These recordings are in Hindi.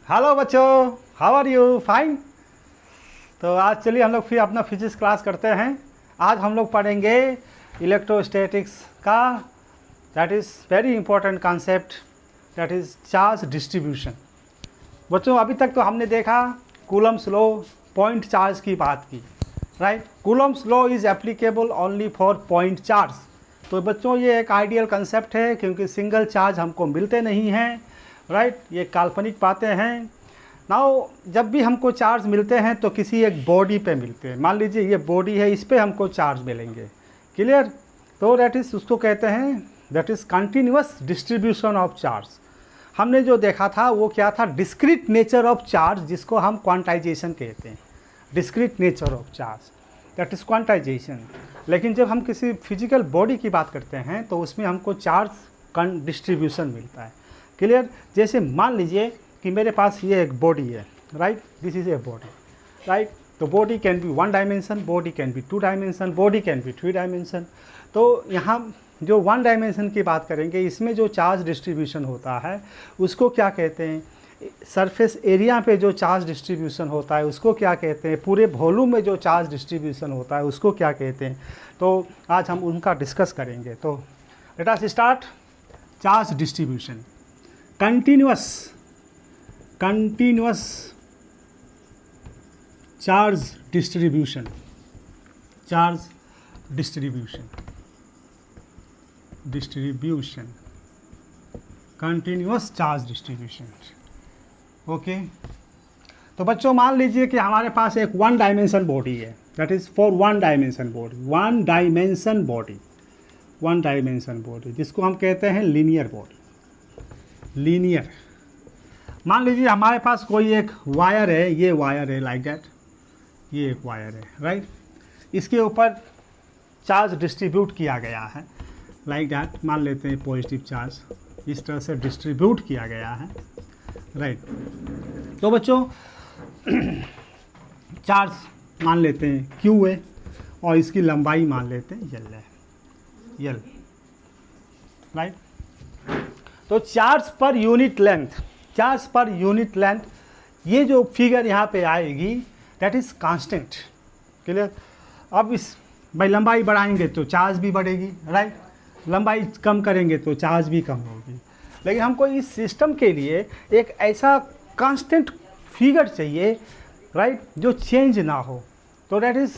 हेलो बच्चों, हाउ आर यू? फाइन। तो आज चलिए हम लोग फिर अपना फिजिक्स क्लास करते हैं। आज हम लोग पढ़ेंगे इलेक्ट्रोस्टैटिक्स का, that is very important concept, that is charge distribution. बच्चों अभी तक तो हमने देखा कूलम्स लॉ, पॉइंट चार्ज की बात की, right. Coulomb's law is applicable only for point charge. तो बच्चों ये एक आइडियल कंसेप्ट है क्योंकि सिंगल चार्ज हमको मिलते नहीं हैं, राइट। ये काल्पनिक बातें हैं। नाउ जब भी हमको चार्ज मिलते हैं तो किसी एक बॉडी पे मिलते हैं। मान लीजिए ये बॉडी है, इस पे हमको चार्ज मिलेंगे, क्लियर। तो दैट इज़ उसको कहते हैं, that is continuous distribution of charge. हमने जो देखा था वो क्या था, डिस्क्रीट नेचर ऑफ चार्ज, जिसको हम क्वांटाइजेशन कहते हैं। Discrete nature of charge, that is quantization. लेकिन जब हम किसी फिजिकल बॉडी की बात करते हैं तो उसमें हमको चार्ज डिस्ट्रीब्यूशन मिलता है, क्लियर। जैसे मान लीजिए कि मेरे पास ये एक बॉडी है, right, this is a body, right. तो body can be 1 dimension, body can be 2 dimension, body can be 3 dimension. तो यहाँ जो 1 डायमेंशन की बात करेंगे, इसमें जो चार्ज डिस्ट्रीब्यूशन होता है उसको क्या कहते हैं, सरफेस एरिया पे जो चार्ज डिस्ट्रीब्यूशन होता है उसको क्या कहते हैं, पूरे वॉल्यूम में जो चार्ज डिस्ट्रीब्यूशन होता है उसको क्या कहते हैं। तो आज हम उनका डिस्कस करेंगे। तो let us start. Charge distribution, continuous charge distribution, charge distribution, continuous charge distribution, okay. तो बच्चों मान लीजिए कि हमारे पास एक 1 डायमेंशन बॉडी है, that is for 1 dimension body, 1 dimension body, 1 dimension body, जिसको हम कहते हैं लीनियर बॉडी, लीनियर। मान लीजिए हमारे पास कोई एक वायर है, ये वायर है लाइक दैट, ये एक वायर है, राइट। इसके ऊपर चार्ज डिस्ट्रीब्यूट किया गया है लाइक दैट, मान लेते हैं पॉजिटिव चार्ज इस तरह से डिस्ट्रीब्यूट किया गया है, राइट। तो बच्चों चार्ज मान लेते हैं क्यू है और इसकी लंबाई मान लेते हैं यल है, यल, राइट। तो charge per unit length, charge per unit length, ये जो फिगर यहाँ पे आएगी दैट इज़ कांस्टेंट, क्लियर। अब इस भाई लंबाई बढ़ाएंगे तो चार्ज भी बढ़ेगी, राइट। लंबाई कम करेंगे तो चार्ज भी कम होगी। लेकिन हमको इस सिस्टम के लिए एक ऐसा कांस्टेंट फिगर चाहिए, राइट, जो चेंज ना हो। तो दैट इज़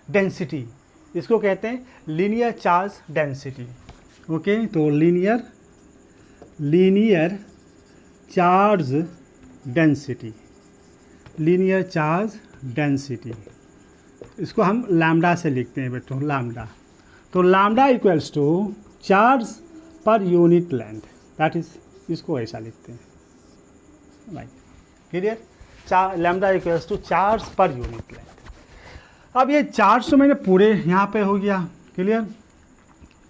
डेंसिटी, इसको कहते हैं लीनियर चार्ज डेंसिटी, ओके। तो linear charge density, linear charge density, इसको हम लैम्डा से लिखते हैं बेटो, लैम्डा। तो lambda equals to charge per unit length, that is, इसको ऐसा लिखते हैं, right, clear. Lambda equals to charge per unit length. अब ये चार्ज तो मैंने पूरे यहाँ पे हो गया, क्लियर,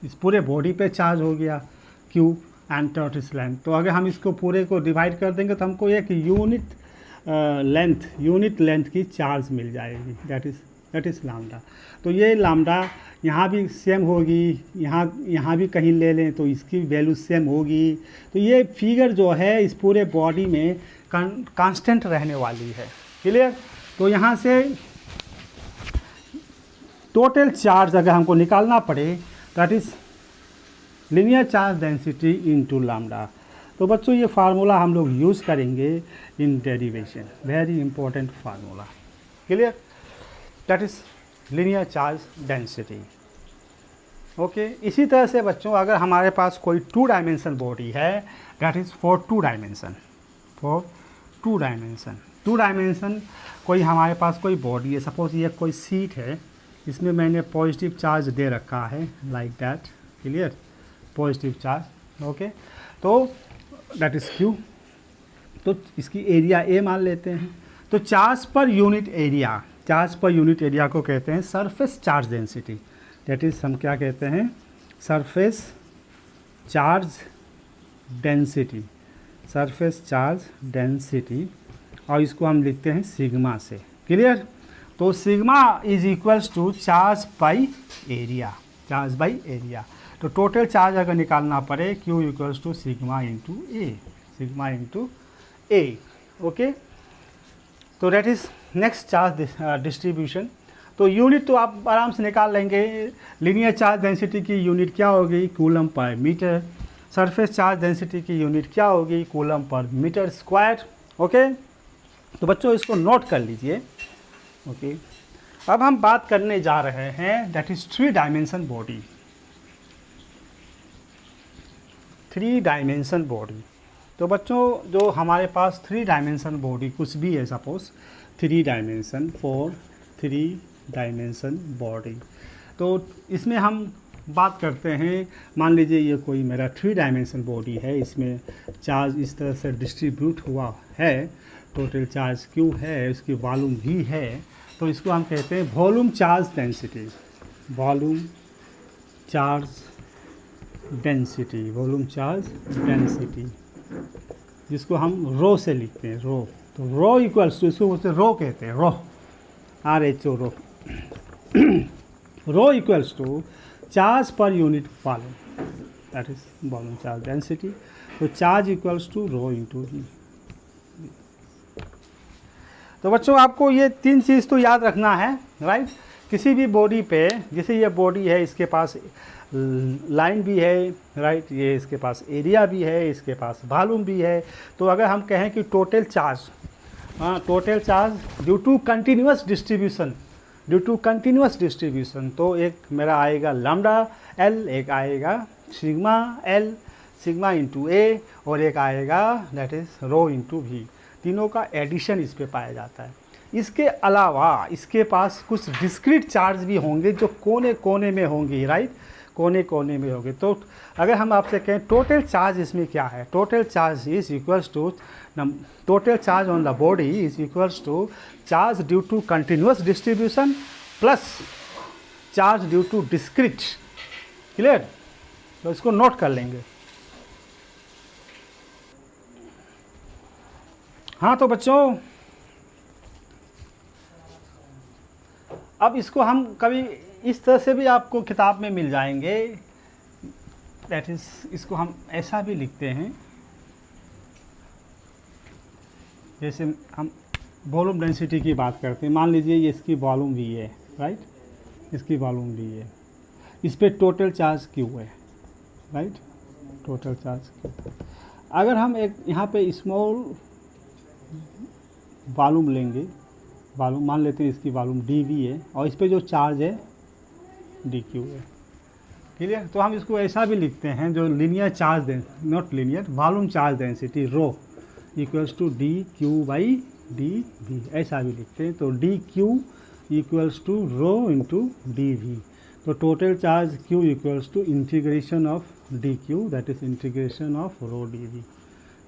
इस पूरे बॉडी पे चार्ज हो गया क्यू एंड टॉर्टिस लेंथ। तो अगर हम इसको पूरे को डिवाइड कर देंगे तो हमको एक यूनिट लेंथ की चार्ज मिल जाएगी, दैट इज़ लैम्डा। तो ये लैम्डा यहाँ भी सेम होगी, यहाँ भी कहीं ले लें तो इसकी वैल्यू सेम होगी। तो ये फिगर जो है इस पूरे बॉडी में कांस्टेंट रहने वाली है, क्लियर। तो यहाँ से टोटल चार्ज अगर हमको निकालना पड़े, that is linear charge density into lambda. तो बच्चों ये फार्मूला हम लोग यूज़ करेंगे in derivation, very important formula, clear. That is linear charge density, okay. इसी तरह से बच्चों अगर हमारे पास कोई 2 डायमेंशन बॉडी है, that is for 2 dimension, two dimension कोई हमारे पास कोई बॉडी है, सपोज ये कोई सीट है, इसमें मैंने पॉजिटिव चार्ज दे रखा है like that, clear, positive charge, okay. तो दैट इज़ क्यू। तो इसकी एरिया ए मान लेते हैं। तो charge per unit area, charge per unit area को कहते हैं surface charge density, that is हम क्या कहते हैं, surface charge density, surface charge density, और इसको हम लिखते हैं सिग्मा से, क्लियर। तो sigma is equals to charge by area, charge by area. तो टोटल चार्ज अगर निकालना पड़े, Q equals to sigma into a, sigma into a, okay. तो that is next charge distribution. तो यूनिट तो आप आराम से निकाल लेंगे। लीनियर चार्ज डेंसिटी की यूनिट क्या होगी, coulomb per metre. Surface charge density की यूनिट क्या होगी, coulomb per metre square. Okay, तो बच्चों इसको नोट कर लीजिए। ओके, अब हम बात करने जा रहे हैं that is 3 dimension body. 3 dimension body. तो बच्चों जो हमारे पास 3 डायमेंशन बॉडी कुछ भी है, suppose 3 dimension for 3 dimension body, तो इसमें हम बात करते हैं, मान लीजिए ये कोई मेरा 3 डायमेंशन बॉडी है, इसमें चार्ज इस तरह से डिस्ट्रीब्यूट हुआ है, टोटल चार्ज Q है, उसकी वॉल्यूम V है, तो इसको हम कहते हैं volume charge density. Volume charge density, volume charge density, जिसको हम रो से लिखते हैं, रो। तो रो इक्वल्स टू, इसको बोलते रो कहते हैं, rho, RHO, rho. Rho equals to charge per unit volume, that is volume charge density. तो charge equals to rho into V। तो बच्चों आपको ये 3 चीज़ तो याद रखना है, राइट। किसी भी बॉडी पे, जैसे ये बॉडी है, इसके पास लाइन भी है, राइट, ये इसके पास एरिया भी है, इसके पास वॉल्यूम भी है। तो अगर हम कहें कि total charge, total charge due to continuous distribution, due to continuous distribution, तो एक मेरा आएगा लैम्डा L, एक आएगा sigma L, sigma into A, और एक आएगा that is rho into V। तीनों का एडिशन इस पे पाया जाता है। इसके अलावा इसके पास कुछ डिस्क्रीट चार्ज भी होंगे जो कोने कोने में होंगे, राइट, कोने कोने में होंगे। तो अगर हम आपसे कहें टोटल चार्ज इसमें क्या है, total charge is equals to, total charge on the body is equals to charge due to continuous distribution plus charge due to discrete. Clear? तो इसको नोट कर लेंगे। हाँ, तो बच्चों अब इसको हम कभी इस तरह से भी आपको किताब में मिल जाएंगे, दैट इज़ इसको हम ऐसा भी लिखते हैं, जैसे हम वॉल्यूम डेंसिटी की बात करते हैं। मान लीजिए ये इसकी वॉल्यूम V है, राइट, इसकी वॉल्यूम V है, इस पे टोटल चार्ज Q है, राइट, टोटल चार्ज Q। अगर हम एक यहाँ पे स्मॉल वॉल्यूम लेंगे, वॉल्यूम मान लेते हैं इसकी वॉल्यूम dV है, और इस पे जो चार्ज है dQ है। क्लियर? तो हम इसको ऐसा भी लिखते हैं, जो linear charge, not linear, volume charge density rho equals to dQ by dV, ऐसा भी लिखते हैं। तो dQ equals to rho into dV। तो total charge Q equals to integration of dQ, that is integration of rho dV।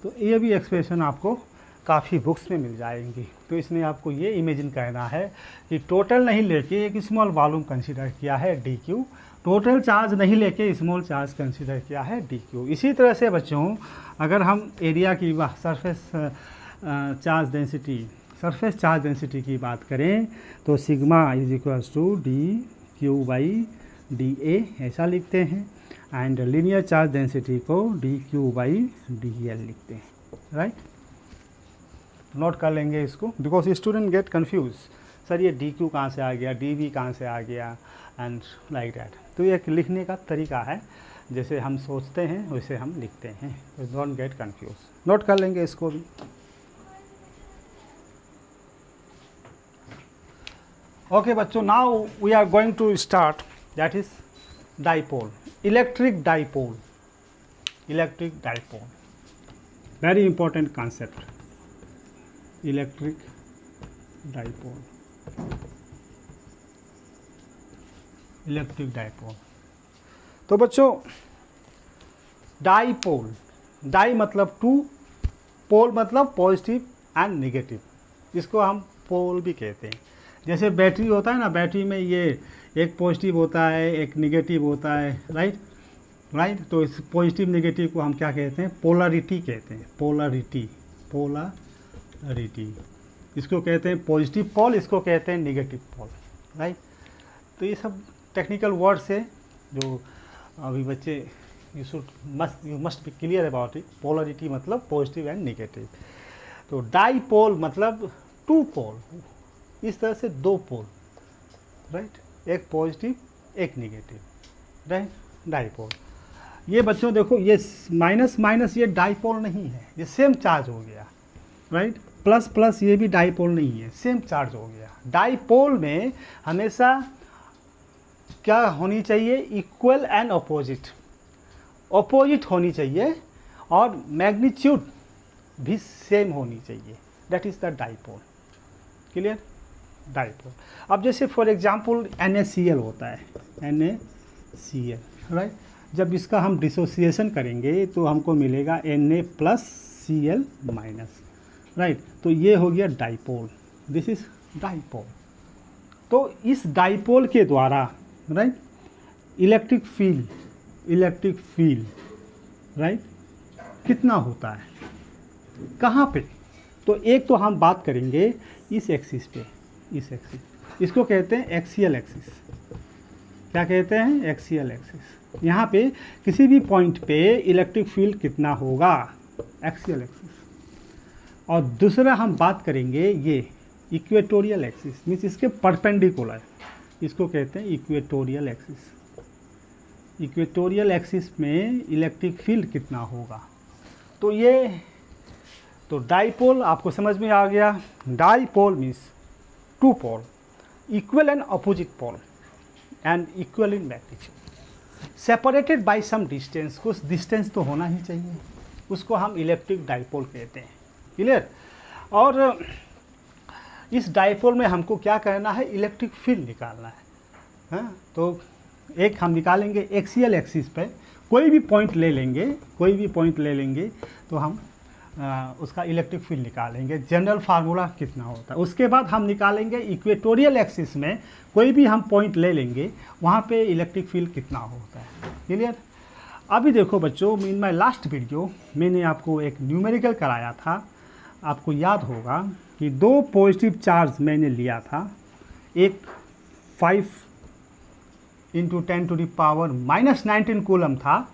तो ये भी एक्सप्रेशन आपको काफ़ी बुक्स में मिल जाएंगी। तो इसमें आपको ये इमेजिन करना है कि टोटल नहीं लेके एक स्मॉल वॉल्यूम कंसीडर किया है dQ, टोटल चार्ज नहीं लेके स्मॉल चार्ज कंसीडर किया है dQ। इसी तरह से बच्चों अगर हम एरिया की surface charge density, surface charge density की बात करें, तो sigma is equals to dQ by dA, ऐसा लिखते हैं। एंड लीनियर चार्ज डेंसिटी को dQ बाई dL लिखते हैं, राइट। नोट कर लेंगे इसको, because student get confuse, sir ये dQ कहाँ से आ गया, dV कहाँ से आ गया, एंड लाइक दैट। तो ये एक लिखने का तरीका है, जैसे हम सोचते हैं वैसे हम लिखते हैं, तो डोंट गेट कन्फ्यूज। नोट कर लेंगे इसको भी। ओके बच्चों, now we are going to start that is dipole, electric dipole. Electric dipole, very important concept, electric dipole. Electric dipole, तो बच्चों डाइपोल, डाई मतलब 2, पोल मतलब पॉजिटिव एंड नेगेटिव, इसको हम पोल भी कहते हैं। जैसे बैटरी होता है ना, बैटरी में ये एक पॉजिटिव होता है, एक नेगेटिव होता है, राइट, राइट। तो इस पॉजिटिव नेगेटिव को हम क्या कहते हैं, पोलरिटी कहते हैं, पोलरिटी, पोलरिटी, इसको कहते हैं पॉजिटिव पोल, इसको कहते हैं नेगेटिव पोल, राइट। तो ये सब टेक्निकल वर्ड्स है जो अभी बच्चे you must be clear about it. Polarity मतलब पॉजिटिव एंड नेगेटिव। तो डाईपोल मतलब टू पोल, इस तरह से दो पोल, राइट, एक पॉजिटिव एक निगेटिव, राइट, डाईपोल। ये बच्चों देखो ये माइनस माइनस ये डाईपोल नहीं है, ये सेम चार्ज हो गया, राइट, प्लस प्लस ये भी डाईपोल नहीं है, सेम चार्ज हो गया। डाईपोल में हमेशा क्या होनी चाहिए, इक्वल एंड अपोजिट, अपोजिट होनी चाहिए और मैग्नीट्यूड भी सेम होनी चाहिए, that is the dipole. Clear, dipole. अब जैसे फॉर एग्जांपल NaCl होता है, NaCl, राइट, जब इसका हम डिसोसिएशन करेंगे तो हमको मिलेगा Na+Cl-, राइट, तो ये हो गया डाईपोल, दिस इज डाईपोल। तो इस डाईपोल के द्वारा, राइट, इलेक्ट्रिक फील्ड, राइट, कितना होता है, कहाँ पे, तो एक तो हम बात करेंगे इस एक्सिस पे, इस एक्सिस, इसको कहते हैं एक्सियल एक्सिस। क्या कहते हैं, एक्सियल एक्सिस। यहाँ पे किसी भी पॉइंट पे इलेक्ट्रिक फील्ड कितना होगा, एक्सियल एक्सिस। और दूसरा हम बात करेंगे ये इक्वेटोरियल एक्सिस, मीन्स इसके परपेंडिकुलर, इसको कहते हैं इक्वेटोरियल एक्सिस। इक्वेटोरियल एक्सिस में इलेक्ट्रिक फील्ड कितना होगा, तो ये, तो डाईपोल आपको समझ में आ गया। Dipole means two pole, equal and opposite pole and equal in magnitude, separated by some distance, कुछ डिस्टेंस तो होना ही चाहिए, उसको हम इलेक्ट्रिक डाईपोल कहते हैं। क्लियर। और इस डाईपोल में हमको क्या करना है, इलेक्ट्रिक फील्ड निकालना है, हाँ, तो एक हम निकालेंगे एक्सियल एक्सिस पे, कोई भी पॉइंट ले लेंगे, तो हम उसका इलेक्ट्रिक फील्ड निकालेंगे। जनरल फार्मूला कितना होता है, उसके बाद हम निकालेंगे इक्वेटोरियल एक्सिस में, कोई भी हम पॉइंट ले लेंगे, वहाँ पे इलेक्ट्रिक फील्ड कितना होता है। क्लियर। अभी देखो बच्चों, इन माय लास्ट वीडियो मैंने आपको एक न्यूमेरिकल कराया था, आपको याद होगा कि दो पॉजिटिव चार्ज मैंने लिया था, एक 5 × 10⁻⁻19 कूलम था,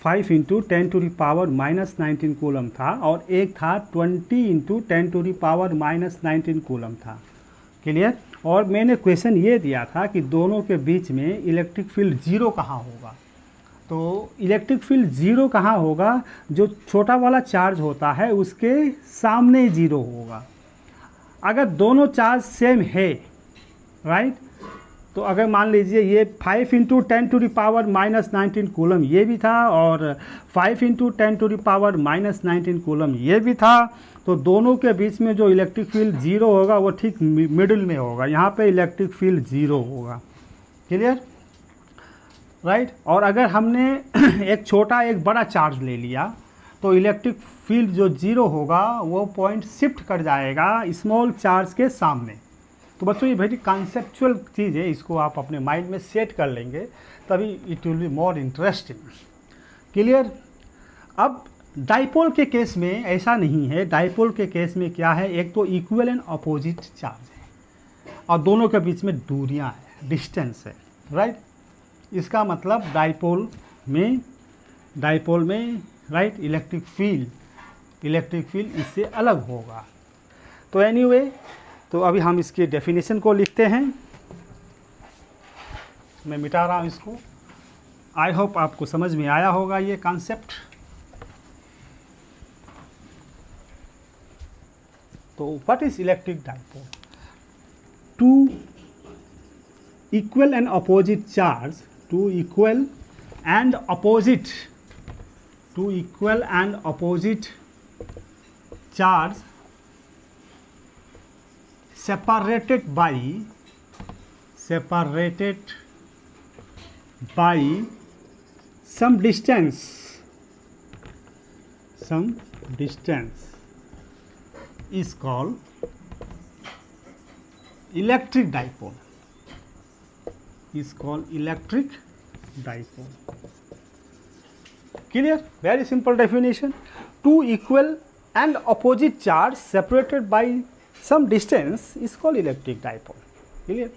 5 × 10⁻⁻19 कूलम था, और एक था 20 × 10⁻⁻19 कूलम था। क्लियर। और मैंने क्वेश्चन ये दिया था कि दोनों के बीच में इलेक्ट्रिक फील्ड जीरो कहाँ होगा, तो इलेक्ट्रिक फील्ड जीरो कहाँ होगा, जो छोटा वाला चार्ज होता है उसके सामने जीरो होगा। अगर दोनों चार्ज सेम है, राइट, तो अगर मान लीजिए ये 5 × 10⁻⁻19 कूलम ये भी था और 5 × 10⁻⁻19 कूलम ये भी था, तो दोनों के बीच में जो इलेक्ट्रिक फील्ड जीरो होगा वो ठीक मिडिल में होगा, यहाँ पे इलेक्ट्रिक फील्ड जीरो होगा। Clear, right. और अगर हमने एक छोटा एक बड़ा चार्ज ले लिया तो इलेक्ट्रिक फील्ड जो जीरो होगा वो पॉइंट शिफ्ट कर जाएगा स्मॉल चार्ज के सामने। तो बच्चों ये वेरी कॉन्सेप्चुअल चीज़ है, इसको आप अपने माइंड में सेट कर लेंगे तभी it will be more interesting. Clear. अब डाईपोल के केस में ऐसा नहीं है, डाईपोल के केस में क्या है, एक तो इक्वल एंड अपोजिट चार्ज है और दोनों के बीच में दूरियां है, डिस्टेंस है, राइट। इसका मतलब डाईपोल में राइट इलेक्ट्रिक फील्ड इससे अलग होगा। तो एनीवे, तो अभी हम इसकी डेफिनेशन को लिखते हैं, मैं मिटा रहा हूँ इसको। आई होप आपको समझ में आया होगा ये कॉन्सेप्ट। तो what is electric dipole? Two equal and opposite charge, two equal and opposite charge separated by some distance is called electric dipole, Clear? Very simple definition. Two equal and opposite charge separated by some distance is called electric dipole. Clear?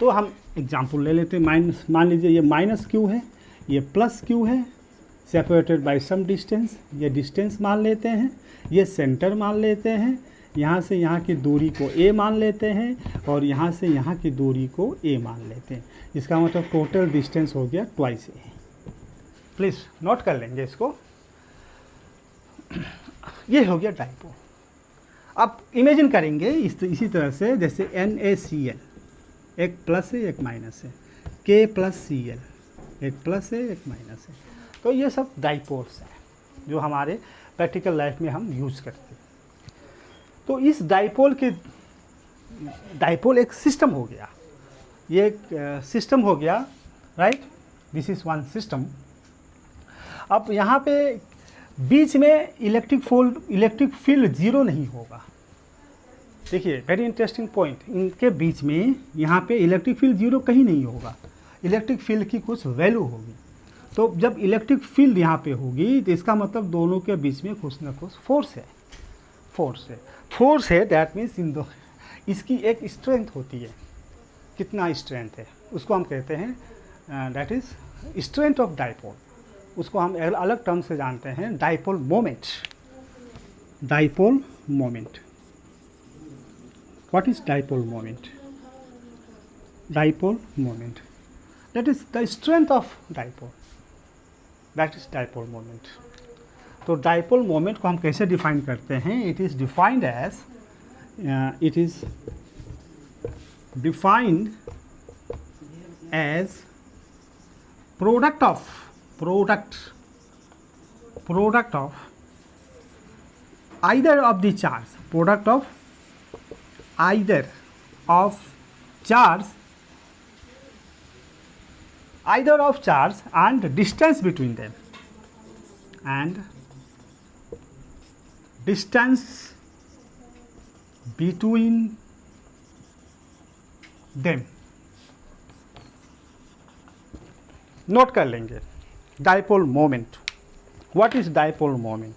तो हम एग्जाम्पल ले लेते हैं। मान लीजिए ये माइनस क्यू है, ये प्लस क्यू है, सेपरेटेड बाय सम डिस्टेंस, ये डिस्टेंस मान लेते हैं। ये सेंटर मान लेते हैं, यहाँ से यहाँ की दूरी को a मान लेते हैं और यहाँ से यहाँ की दूरी को a मान लेते हैं। इसका मतलब टोटल डिस्टेंस हो गया ट्वाइस a। प्लीज़ नोट कर लेंगे इसको। ये हो गया डाइपोल। अब इमेजिन करेंगे इसी तरह से, जैसे NaCl, एक प्लस है एक माइनस है, K+Cl, एक प्लस है एक माइनस है। तो ये सब डाइपोल्स हैं जो हमारे प्रैक्टिकल लाइफ में हम यूज़ करते हैं। तो इस डाइपोल एक सिस्टम हो गया, ये एक सिस्टम हो गया, right. This is one system. अब यहाँ पे बीच में इलेक्ट्रिक फील्ड जीरो नहीं होगा। देखिए वेरी इंटरेस्टिंग पॉइंट, इनके बीच में यहाँ पे इलेक्ट्रिक फील्ड जीरो कहीं नहीं होगा, इलेक्ट्रिक फील्ड की कुछ वैल्यू होगी। तो जब इलेक्ट्रिक फील्ड यहाँ पे होगी तो इसका मतलब दोनों के बीच में कुछ ना कुछ फोर्स है। दैट मीन्स इसकी एक स्ट्रेंथ होती है। कितना स्ट्रेंथ है उसको हम कहते हैं that is strength of dipole. उसको हम अलग टर्म से जानते हैं dipole moment. What is dipole moment? Dipole moment, that is the strength of dipole, that is dipole moment. तो dipole moment को हम कैसे डिफाइन करते हैं? It is defined as product of either of the charge, product of either of charge and distance between them, note कर लेंगे dipole moment. What is dipole moment?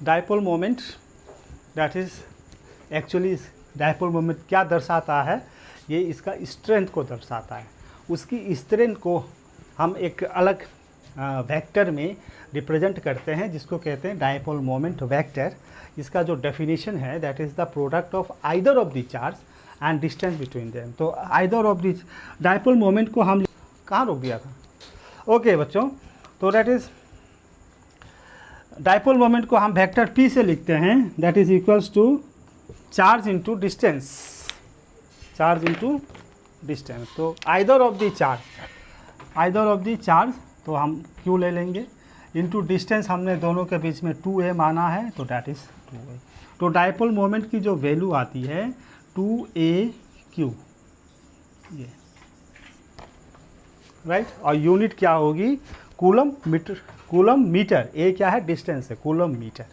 Dipole moment that is actually dipole moment क्या दर्शाता है? ये इसका स्ट्रेंथ को दर्शाता है। उसकी स्ट्रेंथ को हम एक अलग वेक्टर में रिप्रेजेंट करते हैं जिसको कहते हैं डाइपोल मोमेंट वेक्टर। इसका जो डेफिनेशन है that is the product of either of the charge and distance between them. तो either of the dipole moment को हम कहाँ रोक दिया था? ओके बच्चों, तो दैट इज़ डाइपोल मोमेंट को हम वेक्टर P से लिखते हैं, that is equals to charge into distance. तो आइदर ऑफ द चार्ज तो हम Q ले लेंगे, इंटू डिस्टेंस हमने दोनों के बीच में 2a माना है तो दैट इज़ 2a। तो डाइपोल मोमेंट की जो वैल्यू आती है 2a/q, ये राइट। और यूनिट क्या होगी? Coulomb metre. ए क्या है? डिस्टेंस है, कूलम मीटर।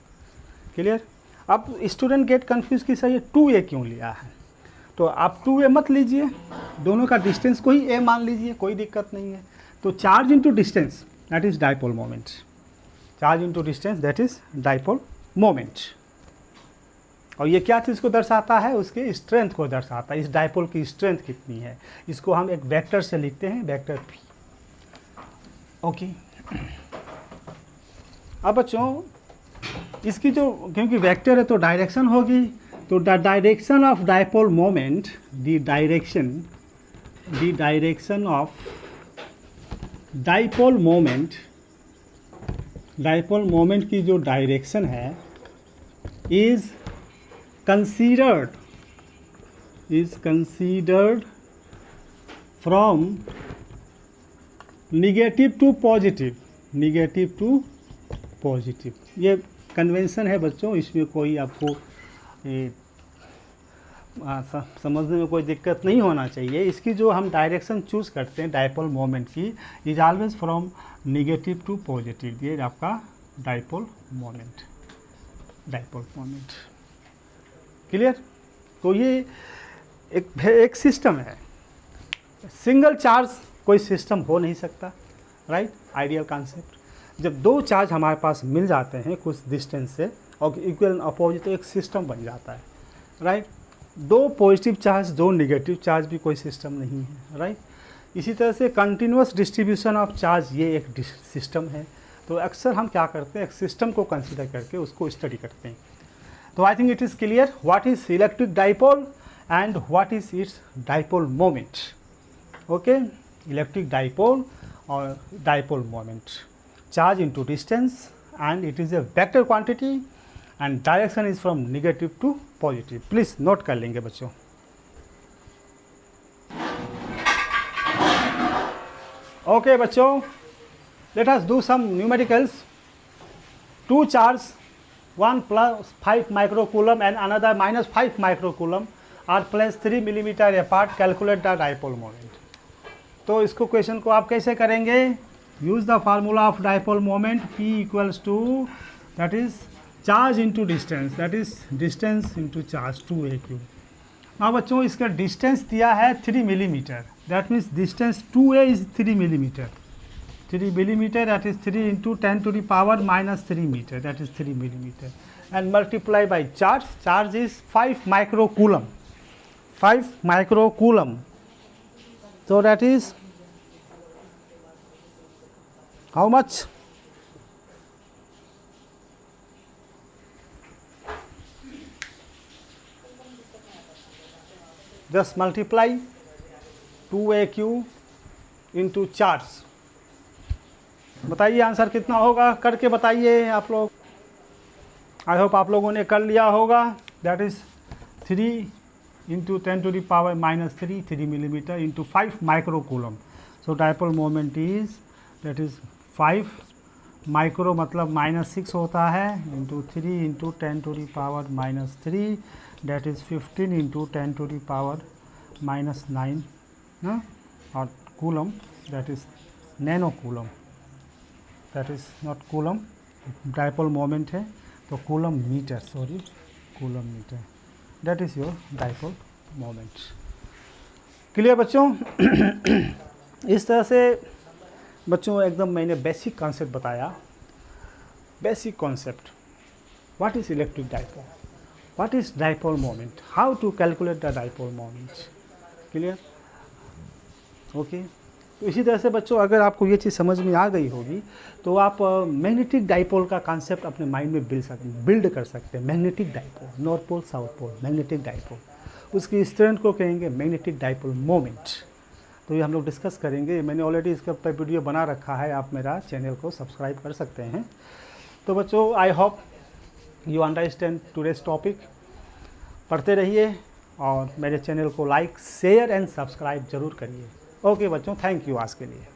क्लियर? अब स्टूडेंट गेट कंफ्यूज कि सर ये 2a क्यों लिया है? तो आप 2a मत लीजिए, दोनों का डिस्टेंस को ही a मान लीजिए, कोई दिक्कत नहीं है। तो charge into distance that is dipole moment. Charge into distance that is dipole moment. और ये क्या चीज़ को दर्शाता है? उसके स्ट्रेंथ को दर्शाता है। इस डाइपोल की स्ट्रेंथ कितनी है, इसको हम एक वेक्टर से लिखते हैं, वेक्टर P। ओके। अब बच्चों इसकी जो, क्योंकि वेक्टर है तो डायरेक्शन होगी, तो the direction of dipole moment, the direction of dipole moment की जो डायरेक्शन है is considered from negative to positive। ये कन्वेंशन है बच्चों, इसमें कोई आपको समझने में कोई दिक्कत नहीं होना चाहिए। इसकी जो हम डायरेक्शन चूज़ करते हैं डाइपोल मोमेंट की, is always from negative to positive. ये आपका डाइपोल मोमेंट। क्लियर? तो ये एक सिस्टम है। सिंगल चार्ज कोई सिस्टम हो नहीं सकता, राइट। Ideal concept. जब दो चार्ज हमारे पास मिल जाते हैं कुछ डिस्टेंस से और इक्वल एंड अपोजिट, तो एक सिस्टम बन जाता है, राइट। दो पॉजिटिव चार्ज दो नेगेटिव चार्ज भी कोई सिस्टम नहीं है, राइट। इसी तरह से कंटिन्यूअस डिस्ट्रीब्यूशन ऑफ चार्ज ये एक सिस्टम है, तो अक्सर हम क्या करते हैं, एक सिस्टम को कंसिडर करके उसको स्टडी करते हैं। तो I think it is clear what is electric dipole and what is its dipole moment. Okay, electric dipole और dipole moment, charge into distance and it is a vector quantity and direction is from negative to positive. Please note कर लेंगे बच्चों। ओके बच्चों, let us do some numericals. Two charges, one plus 5 microcoulomb and another minus 5 microcoulomb are placed 3 millimeter apart. Calculate the dipole moment. तो इसको क्वेश्चन को आप कैसे करेंगे? Use the formula of dipole moment, P equals to that is charge into distance, that is distance into charge 2a3। now बच्चों इसका डिस्टेंस दिया है 3 millimetre, that means distance 2a is 3 millimetre, 3 millimeter, that is 3 into 10 to the power minus 3 meter, that is 3 millimeter, and multiply by charge. Charge is 5 microcoulomb, 5 microcoulomb. So that is how much? Just multiply 2aq into charge. बताइए आंसर कितना होगा, करके बताइए आप लोग। आई होप आप लोगों ने कर लिया होगा। That is 3 into 10 to the power minus 3 millimetre into 5 microcoulomb. So dipole moment is that is 5 micro मतलब -6 होता है, into 3 into 10 to the power -3, that is 15 into 10 to the power -9, और coulomb that is nano coulomb, that is not coulomb, dipole moment है तो coulomb metre, sorry coulomb metre, that is your dipole moment. Clear बच्चों? इस तरह से बच्चों एकदम मैंने बेसिक कॉन्सेप्ट बताया, basic concept, what is electric dipole, what is dipole moment, how to calculate the dipole moment. Clear? Okay. तो इसी तरह से बच्चों अगर आपको ये चीज़ समझ में आ गई होगी तो आप मैग्नेटिक डाइपोल का कॉन्सेप्ट अपने माइंड में बिल्ड कर सकते हैं। Magnetic dipole, north pole south pole, magnetic dipole, उसकी स्ट्रेंथ को कहेंगे मैग्नेटिक डाइपोल मोमेंट। तो ये हम लोग डिस्कस करेंगे। मैंने ऑलरेडी इसका पर वीडियो बना रखा है, आप मेरा चैनल को सब्सक्राइब कर सकते हैं। तो बच्चों I hope you understand today's topic. पढ़ते रहिए और मेरे चैनल को लाइक, शेयर एंड सब्सक्राइब ज़रूर करिए। ओके बच्चों, थैंक यू आज के लिए।